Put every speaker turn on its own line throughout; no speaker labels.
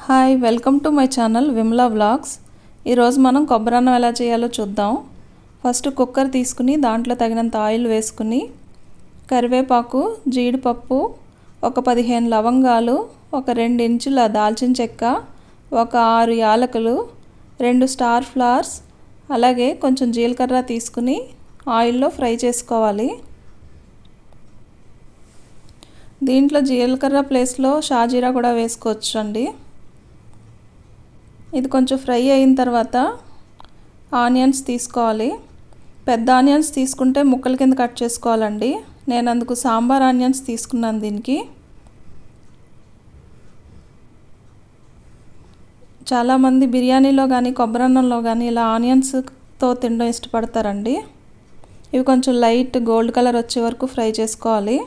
Hi welcome to my channel Vimala vlogs. ఈరోజు మనం కొబ్బరన్నం ఎలా చేయాలో చూద్దాం. ఫస్ట్ కుక్కర్ తీసుకుని దాంట్లో తగినంత ఆయిల్ వేసుకుని కరివేపాకు, జీడిపప్పు, ఒక 15 లవంగాలు, ఒక 2 ఇంచుల దాల్చిన చెక్క, ఒక 6 యాలకులు, 2 స్టార్ ఫ్లవర్స్, అలాగే కొంచెం జీలకర్ర తీసుకుని ఆయిల్లో ఫ్రై చేసుకోవాలి. దీంట్లో జీలకర్ర ప్లేస్లో షాజీరా కూడా వేసుకోవచ్చు అండి. ఇది కొంచెం ఫ్రై అయిన తర్వాత ఆనియన్స్ తీసుకోవాలి. పెద్ద ఆనియన్స్ తీసుకుంటే ముక్కల కింద కట్ చేసుకోవాలండి. నేను అందుకు సాంబార్ ఆనియన్స్ తీసుకున్నాను. దీనికి చాలామంది బిర్యానీలో కానీ కొబ్బరన్నంలో కానీ ఇలా ఆనియన్స్తో తినడం ఇష్టపడతారండి. ఇవి కొంచెం లైట్ గోల్డ్ కలర్ వచ్చే వరకు ఫ్రై చేసుకోవాలి.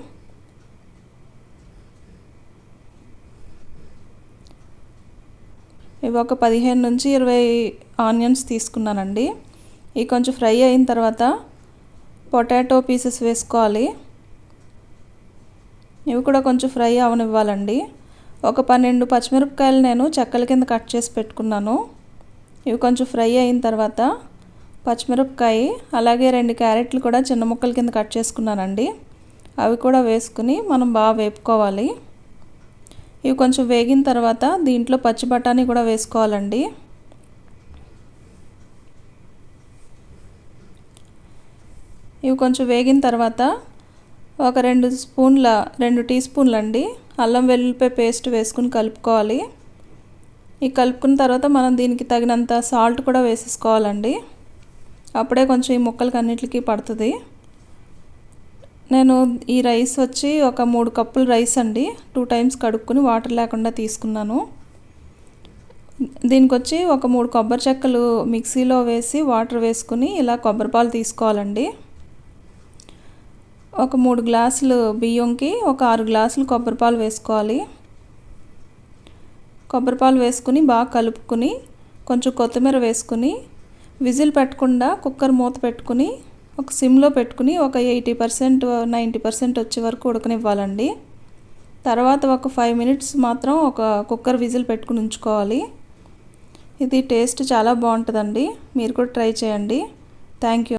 ఇవి ఒక 15 నుంచి 20 ఆనియన్స్ తీసుకున్నానండి. ఇవి కొంచెం ఫ్రై అయిన తర్వాత పొటాటో పీసెస్ వేసుకోవాలి. ఇవి కూడా కొంచెం ఫ్రై అవనివ్వాలండి. ఒక 12 పచ్చిమిరపకాయలు నేను చెక్కల కింద కట్ చేసి పెట్టుకున్నాను. ఇవి కొంచెం ఫ్రై అయిన తర్వాత పచ్చిమిరపకాయ, అలాగే 2 క్యారెట్లు కూడా చిన్న ముక్కల కింద కట్ చేసుకున్నానండి. అవి కూడా వేసుకుని మనం బాగా వేపుకోవాలి. ఇవి కొంచెం వేగిన తర్వాత దీంట్లో పచ్చి బఠానీ కూడా వేసుకోవాలండి. ఇవి కొంచెం వేగిన తర్వాత ఒక 2 టీ స్పూన్లు అండి అల్లం వెల్లుల్లిపాయ పేస్ట్ వేసుకుని కలుపుకోవాలి. ఈ కలుపుకున్న తర్వాత మనం దీనికి తగినంత సాల్ట్ కూడా వేసేసుకోవాలండి. అప్పుడే కొంచెం ఈ ముక్కలకి అన్నిటికీ పడుతుంది. నేను ఈ రైస్ వచ్చి ఒక 3 కప్పులు రైస్ అండి 2 టైమ్స్ కడుక్కుని వాటర్ లేకుండా తీసుకున్నాను. దీనికి వచ్చి ఒక 3 కొబ్బరి చెక్కలు మిక్సీలో వేసి వాటర్ వేసుకుని ఇలా కొబ్బరి పాలు తీసుకోవాలండి. ఒక 3 గ్లాసులు బియ్యంకి ఒక 6 గ్లాసులు కొబ్బరి పాలు వేసుకోవాలి. కొబ్బరి పాలు వేసుకుని బాగా కలుపుకుని కొంచెం కొత్తిమీర వేసుకుని విజిల్ పెట్టకుండా కుక్కర్ మూత పెట్టుకుని ఒక సిమ్లో పెట్టుకుని ఒక 80% 90% వచ్చే వరకు ఉడకనివ్వాలండి. తర్వాత ఒక 5 మినిట్స్ మాత్రం ఒక కుక్కర్ విజిల్ పెట్టుకుని ఉంచుకోవాలి. ఇది టేస్ట్ చాలా బాగుంటుందండి. మీరు కూడా ట్రై చేయండి. Thank you.